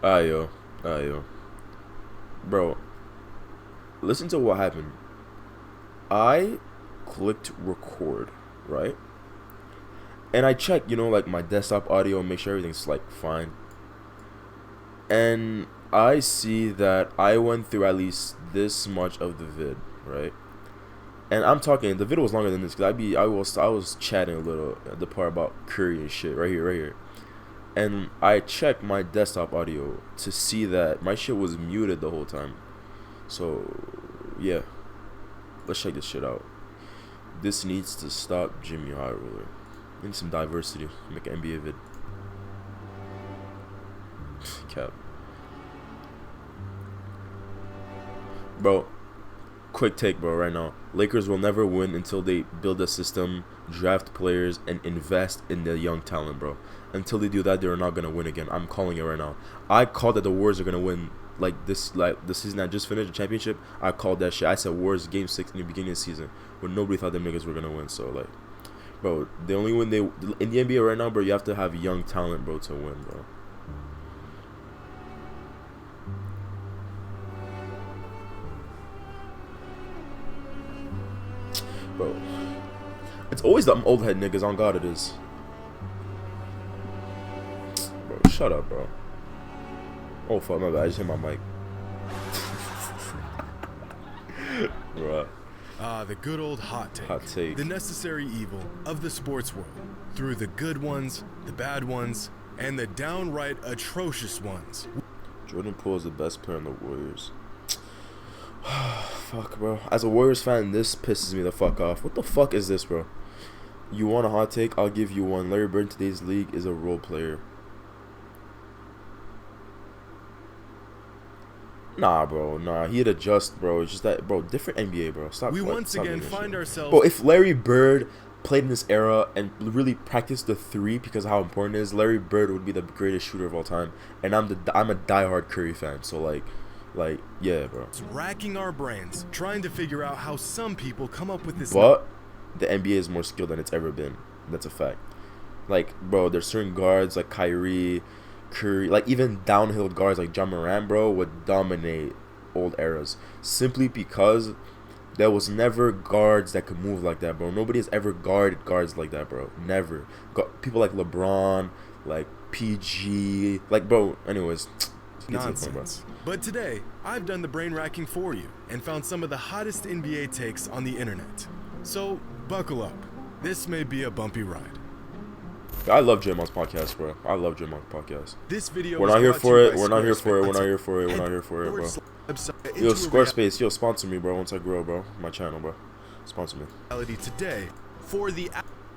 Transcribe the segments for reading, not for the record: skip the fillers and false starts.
Ayo, ayo, bro. Listen to what happened. I clicked record, right? And I checked, like my desktop audio and make sure everything's like fine. And I see that I went through at least this much of the vid, right? And I'm talking, the video was longer than this because I was chatting a little at the part about Curry and shit right here. And I checked my desktop audio to see that my shit was muted the whole time. So yeah, let's check this shit out. This needs to stop, JxmyHighroller. We need some diversity. Make an NBA vid. Cap. Bro, quick take, bro, right now. Lakers will never win until they build a system, draft players, and invest in the young talent, bro. Until they do that, they're not gonna win again. I'm calling it right now. I called that the Warriors are gonna win like the season that just finished, the championship. I called that shit. I said Warriors game 6 in the beginning of the season when nobody thought them niggas were gonna win. So like, bro, the only win in the NBA right now, bro, you have to have young talent, bro, to win, bro. Bro, it's always the old head niggas. On God, it is. Bro, shut up, bro. Oh fuck, my bad. I just hit my mic. Bro. The good old hot take. Hot take. The necessary evil of the sports world. Through the good ones, the bad ones, and the downright atrocious ones. Jordan Poole is the best player in the Warriors. Fuck, bro. As a Warriors fan, this pisses me the fuck off. What the fuck is this, bro? You want a hot take? I'll give you one. Larry Bird in today's league is a role player. Nah, bro. Nah, he'd adjust, bro. It's just that, bro. Different NBA, bro. Stop. We once again find ourselves. Bro, if Larry Bird played in this era and really practiced the three because of how important it is, Larry Bird would be the greatest shooter of all time. And I'm a diehard Curry fan. So like, yeah, bro. It's racking our brains trying to figure out how some people come up with this. But the NBA is more skilled than it's ever been. That's a fact. Like, bro, there's certain guards like Kyrie, Curry, like even downhill guards like John Moran, bro, would dominate old eras simply because there was never guards that could move like that, bro. Nobody has ever guarded guards like that, bro. Never. People like LeBron, like PG, like, bro. Anyways, nonsense. But today, I've done the brain racking for you and found some of the hottest NBA takes on the internet. So buckle up. This may be a bumpy ride. I love Draymond's podcast, bro. I love Draymond's podcast. This video We're not here for it. We're not here for it. We're not here for it. We're not here for it, bro. Yo, Squarespace, yo, sponsor me, bro. Once I grow, bro, my channel, bro. Sponsor me. Today for the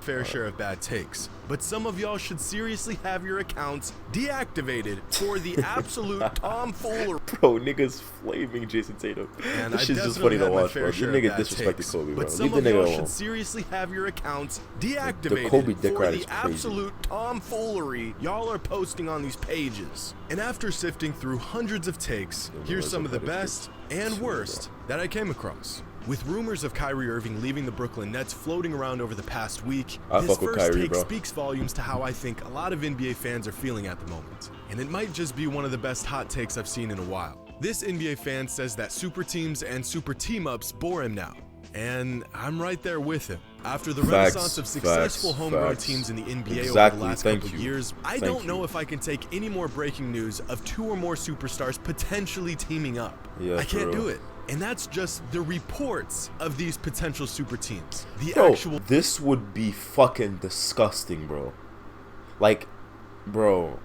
fair share of bad takes, but some of y'all should seriously have your accounts deactivated for the absolute tomfoolery. Bro, niggas flaming Jason Tatum. And this shit's just funny to watch, bro. This nigga disrespected Kobe, bro. But some of y'all should seriously have your accounts deactivated Kobe dick for ride the is crazy. absolute tomfoolery y'all are posting on these pages. And after sifting through hundreds of takes, here's some of the best and worst that I came across. With rumors of Kyrie Irving leaving the Brooklyn Nets floating around over the past week, this first take speaks volumes to how I think a lot of NBA fans are feeling at the moment. And it might just be one of the best hot takes I've seen in a while. This NBA fan says that super teams and super team-ups bore him now. And I'm right there with him. After the renaissance of successful homegrown teams in the NBA over the last couple years, I don't know if I can take any more breaking news of 2 or more superstars potentially teaming up. Yeah, I can't do it. And that's just the reports of these potential super teams. This would be fucking disgusting, bro. Like, bro,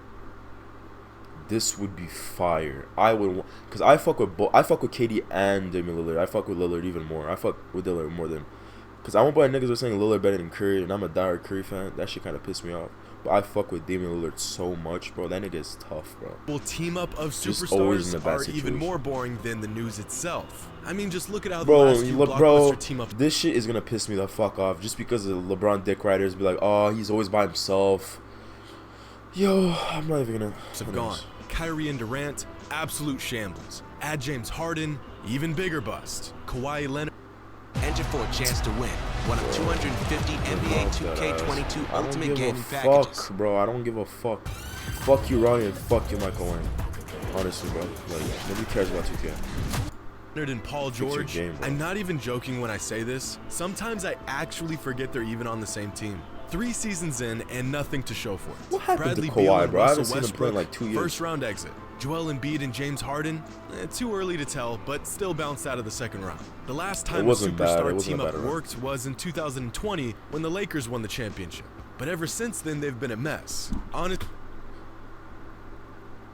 this would be fire. I would, cause I fuck with KD and Damian Lillard. I fuck with Lillard even more. I fuck with Lillard more than, cause I won't buy niggas are saying Lillard better than Curry, and I'm a diehard Curry fan. That shit kind of pissed me off. But I fuck with Damian Lillard so much, bro. That nigga is tough, bro. Well, team up of superstars are even more boring than the news itself. I mean, just look at how the last few blockbuster team up. This shit is gonna piss me the fuck off just because the LeBron dick riders be like, oh, he's always by himself. Yo, I'm not even gonna. Have gone. Kyrie and Durant, absolute shambles. Add James Harden, even bigger bust. Kawhi Leonard. Enter for a chance to win one of 250 NBA 2K22 Ultimate Gaming packages. Fuck, bro. I don't give a fuck. Fuck you, Ronnie, and fuck you, Michael Wayne. Honestly, bro. Like, nobody cares about 2K. And Paul George, game, I'm not even joking when I say this. Sometimes I actually forget they're even on the same team. 3 seasons in and nothing to show for it. What happened Bradley to Beal Kawhi, and bro? I Russell haven't seen him play in Westbrook, like 2 years. first round exit. Joel Embiid and James Harden, too early to tell, but still bounced out of the second round. The last time a superstar team-up worked was in 2020 when the Lakers won the championship. But ever since then, they've been a mess.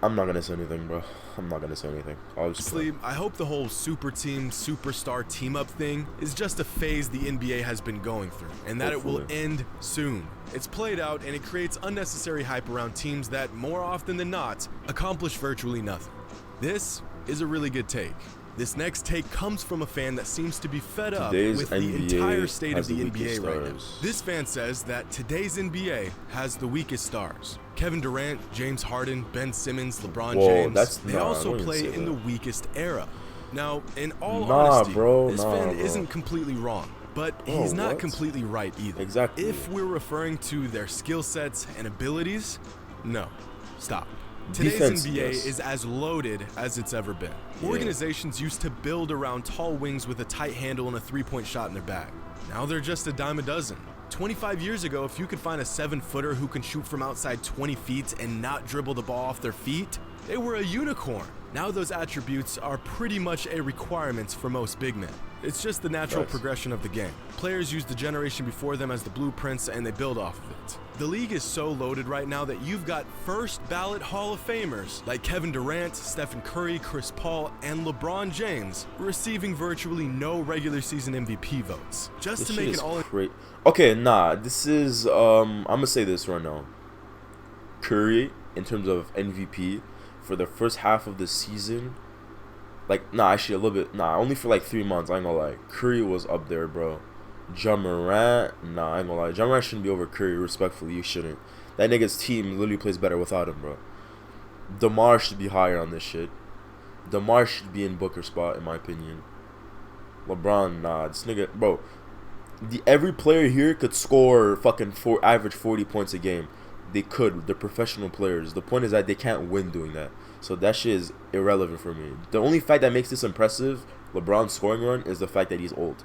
I'm not gonna say anything, bro. I'm not gonna say anything. Honestly, I hope the whole super team, superstar team-up thing is just a phase the NBA has been going through, and that Hopefully. it will end soon. It's played out, and it creates unnecessary hype around teams that, more often than not, accomplish virtually nothing. This is a really good take. This next take comes from a fan that seems to be fed up with the entire state of the NBA right now. This fan says that today's NBA has the weakest stars. Kevin Durant, James Harden, Ben Simmons, LeBron James, they also play in the weakest era. Now, in all honesty, this fan isn't completely wrong, but he's not completely right either. Exactly. If we're referring to their skill sets and abilities, no, stop. Today's NBA is as loaded as it's ever been. Organizations used to build around tall wings with a tight handle and a three-point shot in their bag. Now they're just a dime a dozen. 25 years ago, if you could find a 7-footer who can shoot from outside 20 feet and not dribble the ball off their feet, they were a unicorn. Now those attributes are pretty much a requirement for most big men. It's just the natural progression of the game. Players use the generation before them as the blueprints and they build off of it. The league is so loaded right now that you've got first ballot Hall of Famers like Kevin Durant, Stephen Curry, Chris Paul, and LeBron James receiving virtually no regular season MVP votes. Just to make it all okay, nah, this is I'm gonna say this right now. Curry, in terms of MVP, for the first half of the season, like, nah, actually a little bit, nah, only for like 3 months, I ain't gonna lie. Curry was up there, bro. Ja Morant, nah, I ain't gonna lie. Ja Morant shouldn't be over Curry, respectfully, you shouldn't. That nigga's team literally plays better without him, bro. DeMar should be higher on this shit. DeMar should be in Booker's spot, in my opinion. LeBron, nah, this nigga, bro. Every player here could score fucking average 40 points a game. They could. They're professional players. The point is that they can't win doing that. So that shit is irrelevant for me. The only fact that makes this impressive, LeBron's scoring run, is the fact that he's old.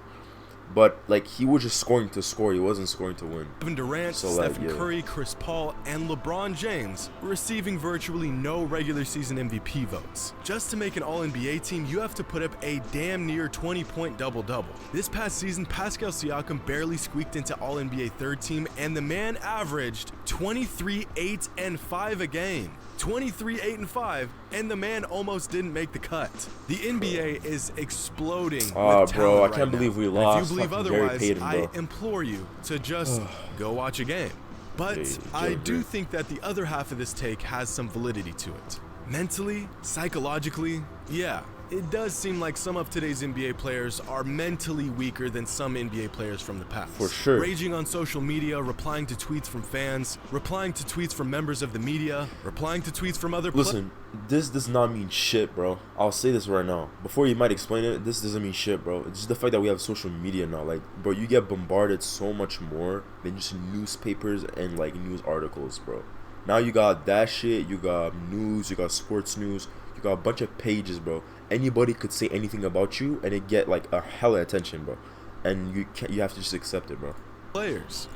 But, like, he was just scoring to score. He wasn't scoring to win. Kevin Durant, Stephen Curry, Chris Paul, and LeBron James receiving virtually no regular season MVP votes. Just to make an All-NBA team, you have to put up a damn near 20-point double-double. This past season, Pascal Siakam barely squeaked into All-NBA third team, and the man averaged 23, 8, and 5 a game. 23, 8, and 5, and the man almost didn't make the cut. The NBA is exploding with talent bro, I right can't now. believe we lost. If you believe otherwise, I implore you to just go watch a game. But I do think that the other half of this take has some validity to it. Mentally, psychologically, yeah, it does seem like some of today's NBA players are mentally weaker than some NBA players from the past. For sure. Raging on social media, replying to tweets from fans, replying to tweets from members of the media, replying to tweets from other Listen, this does not mean shit, bro. I'll say this right now. Before you might explain it, this doesn't mean shit, bro. It's just the fact that we have social media now. Like, bro, you get bombarded so much more than just newspapers and, like, news articles, bro. Now you got that shit, you got news, you got sports news, you got a bunch of pages, bro. Anybody could say anything about you and it get like a hella attention, bro. And you have to just accept it, bro. Players.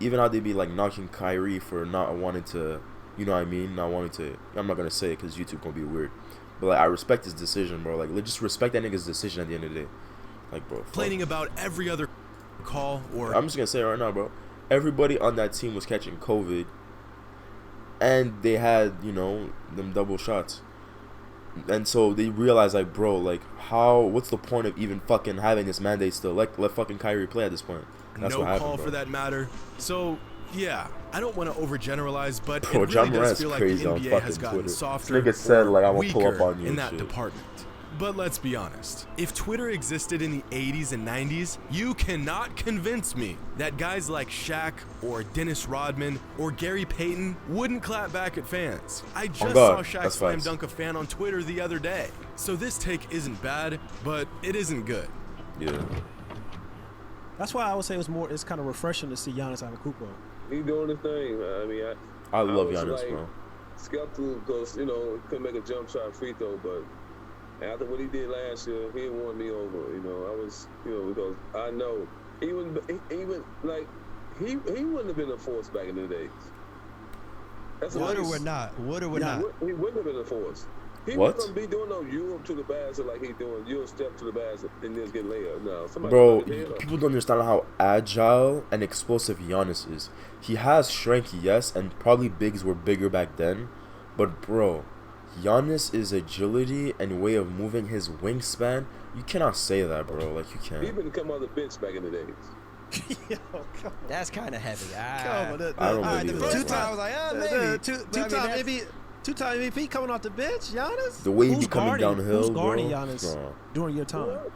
Even how they be like knocking Kyrie for not wanting to, you know what I mean? Not wanting to. I'm not gonna say it because YouTube gonna be weird. But like, I respect his decision, bro. Like, just respect that nigga's decision at the end of the day. Like, bro. Complaining about every other call or. I'm just gonna say it right now, bro. Everybody on that team was catching COVID, and they had, you know, them double shots. And so they realized, like, bro, like, what's the point of even fucking having this mandate still? Like, let fucking Kyrie play at this point. That's no what happened, call bro. for that matter. So, yeah, I don't want to overgeneralize, but bro, it really does feel like the NBA has gotten Twitter. softer Nigga said, like, I'm gonna pull weaker up on you in that shit. department. But let's be honest, if Twitter existed in the 80s and 90s, you cannot convince me that guys like Shaq or Dennis Rodman or Gary Payton wouldn't clap back at fans. I just saw Shaq slam dunk a fan on Twitter the other day. So this take isn't bad, but it isn't good. Yeah. That's why I would say it's kind of refreshing to see Giannis Antetokounmpo. He's doing his thing, man. I mean, I love Giannis, bro. skeptical because, you know, couldn't make a jump shot free throw, but after what he did last year, he won me over. You know, I was, you know, because I know he wouldn't have been a force back in the days. That's Would or would not? Would or would not? He wouldn't have been a force. He What? wasn't be doing no Europe to the basket like he doing Euro step to the basket and just get layup. No, somebody Bro, cut his head off. people don't understand how agile and explosive Giannis is. He has strength, yes, and probably bigs were bigger back then. But, bro, Giannis is agility and way of moving his wingspan. You cannot say that, bro. Like, you He can't. been come on the bench back in the days. Yo, come on. That's kind of heavy. Come on. I don't Alright, believe the that. first time I was like, maybe. two-time MVP. Two-time MVP coming off the bench, Giannis. The way he Who's be coming guarding- downhill, Who's bro. guarding Giannis Bro. during your time? Well,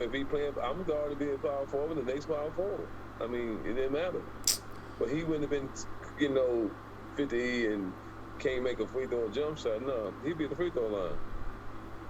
if he playing, I'm going to be a power forward, the next power forward. I mean, it didn't matter. But he wouldn't have been, you know, 50 and can't make a free throw jump shot. No, he'd be at the free throw line.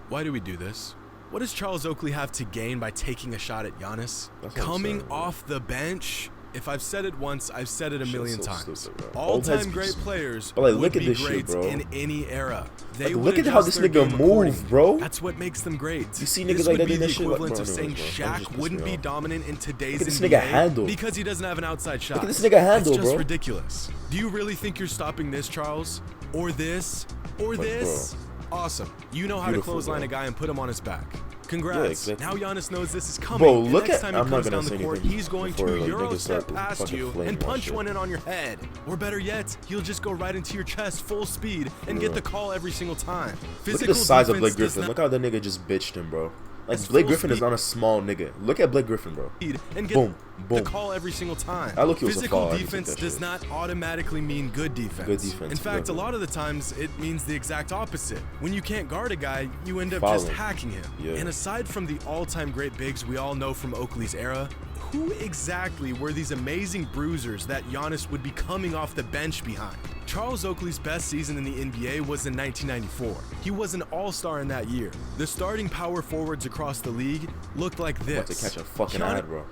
Why do we do this? What does Charles Oakley have to gain by taking a shot at Giannis? That's what I'm Coming saying, bro. off the bench? If I've said it once, I've said it a Shit's million so times. stupid, bro. All-time Old heads great be- players But, like, would look at be this shit, greats bro. in any era. They Like, would look at how adjust this their nigga game move, accordingly. bro. That's what makes them great. You see This niggas like would that be doing the that shit? equivalent Bro, of saying anyways, bro. That Shaq just pissed wouldn't me be off. dominant in today's Look at this NBA nigga handle. because he doesn't have an outside shot. Look at this nigga handle, That's just bro. ridiculous. Do you really think you're stopping this, Charles? Or this? Or Like, this? Awesome. You know how Beautiful, to clothesline bro. a guy and put him on his back. Congrats. Yeah, exactly. Now Giannis knows this is coming. Bro, and look next at- time I'm he not comes gonna down say the court, anything he's going before, to like, Euro niggas step start past fucking you flaming and my punch shit. one in on your head. Or better yet, he'll just go right into your chest full speed and get the call every single time. Look at the size of Blake Griffin. Look how that nigga just bitched him, bro. Like, That's Blake full Griffin is speed. not a small nigga. Look at Blake Griffin, bro. And get Boom, the boom. call every single time. I look, it was a Physical foul. I just defense took that does shit. not automatically mean good defense. Good defense, In fact, exactly. a lot of the times it means the exact opposite. When you can't guard a guy, you end up Foul just him. hacking him. Yeah. And aside from the all-time great bigs we all know from Oakley's era, who exactly were these amazing bruisers that Giannis would be coming off the bench behind? Charles Oakley's best season in the NBA was in 1994. He was an all-star in that year. The starting power forwards across the league looked like this. About to catch a fucking Giannis- ad, bro.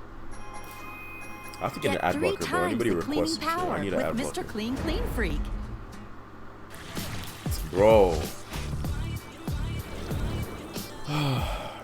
I have to get an Get ad 3 blocker, bro. times Anybody the request cleaning some shit, I power need an ad with blocker. Mr. Clean Clean Freak. Bro.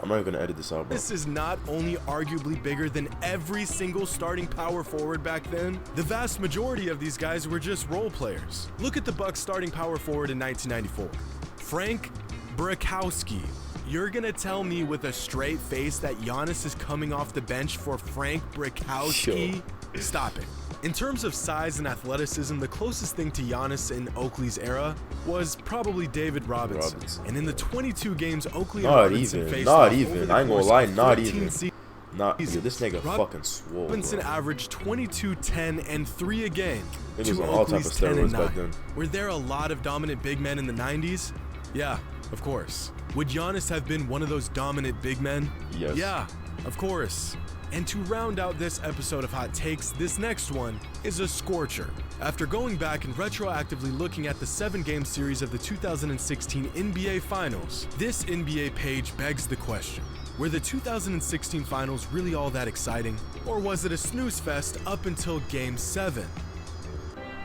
I'm not even gonna edit this out, bro. This is not only arguably bigger than every single starting power forward back then, the vast majority of these guys were just role players. Look at the Bucks starting power forward in 1994. Frank Brakowski. You're gonna tell me with a straight face that Giannis is coming off the bench for Frank Brakowski? Sure. Stop it. In terms of size and athleticism, the closest thing to Giannis in Oakley's era was probably David Robinson. And in the 22 games Oakley and Not Robinson even, faced not off even. over the I ain't gonna course lie, of not 14 even. seasons, Not, yeah, this nigga fucking swole, Robinson bro. averaged 22, 10, and 3 a game Niggas to on all type of Oakley's 10 and steroids back 9. then. Were there a lot of dominant big men in the 90s? Yeah, of course. Would Giannis have been one of those dominant big men? Yes. Yeah, of course. And to round out this episode of Hot Takes, this next one is a scorcher. After going back and retroactively looking at the 7-game series of the 2016 NBA Finals, this NBA page begs the question: were the 2016 Finals really all that exciting? Or was it a snooze fest up until Game 7?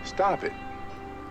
Stop it.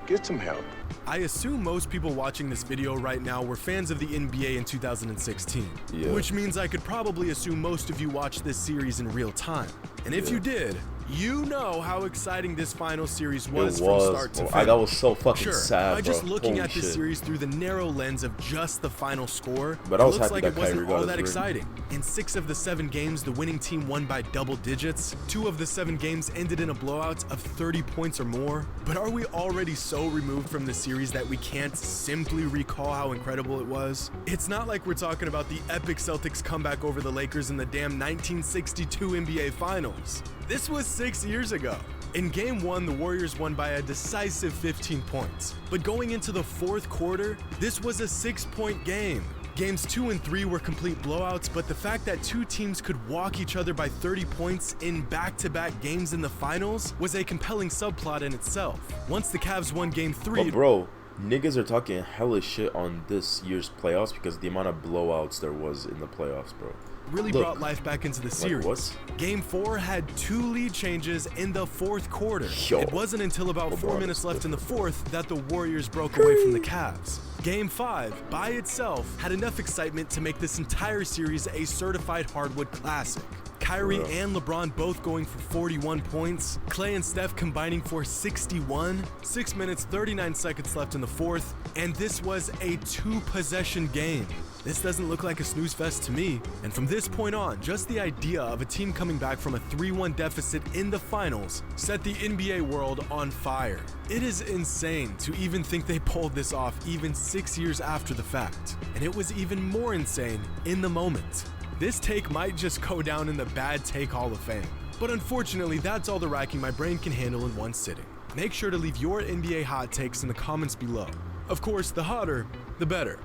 Get some help. I assume most people watching this video right now were fans of the NBA in 2016, Yeah. which means I could probably assume most of you watched this series in real time. And if Yeah. you did, you know how exciting this final series It was was, from start to bro. finish. That was so fucking Sure, sad, by just bro. looking Holy at this shit. series through the narrow lens of just the final score, But I it was looks happy like that it wasn't Kyrie got all his that ring. exciting. In 6 of the 7 games, the winning team won by double digits. 2 of the 7 games ended in a blowout of 30 points or more. But are we already so removed from the series that we can't simply recall how incredible it was? It's not like we're talking about the epic Celtics comeback over the Lakers in the damn 1962 NBA Finals. This was 6 years ago. In Game 1, the Warriors won by a decisive 15 points. But going into the 4th quarter, this was a 6-point game. Games 2 and 3 were complete blowouts, but the fact that 2 teams could walk each other by 30 points in back-to-back games in the finals was a compelling subplot in itself. Once the Cavs won Game 3, But bro, niggas are talking hella shit on this year's playoffs because of the amount of blowouts there was in the playoffs, bro. really Look. brought life back into the Like, series. what? Game 4 had 2 lead changes in the 4th quarter. Yo. It wasn't until about 4 LeBron minutes is left in the 4th that the Warriors broke away from the Cavs. Game 5, by itself, had enough excitement to make this entire series a certified hardwood classic. Kyrie Bro. and LeBron both going for 41 points, Klay and Steph combining for 61, 6 minutes 39 seconds left in the 4th, and this was a 2-possession game. This doesn't look like a snooze fest to me, and from this point on, just the idea of a team coming back from a 3-1 deficit in the finals set the NBA world on fire. It is insane to even think they pulled this off even 6 years after the fact, and it was even more insane in the moment. This take might just go down in the Bad Take Hall of Fame. But unfortunately, that's all the racking my brain can handle in one sitting. Make sure to leave your NBA hot takes in the comments below. Of course, the hotter, the better.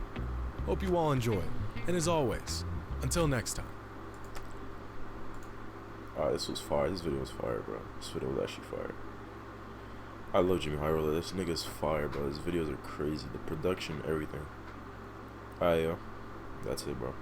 Hope you all enjoy. And as always, until next time. Alright, this was fire. This video was fire, bro. This video was actually fire. I love JxmyHighroller. This nigga's fire, bro. His videos are crazy. The production, everything. Alright, yo. That's it, bro.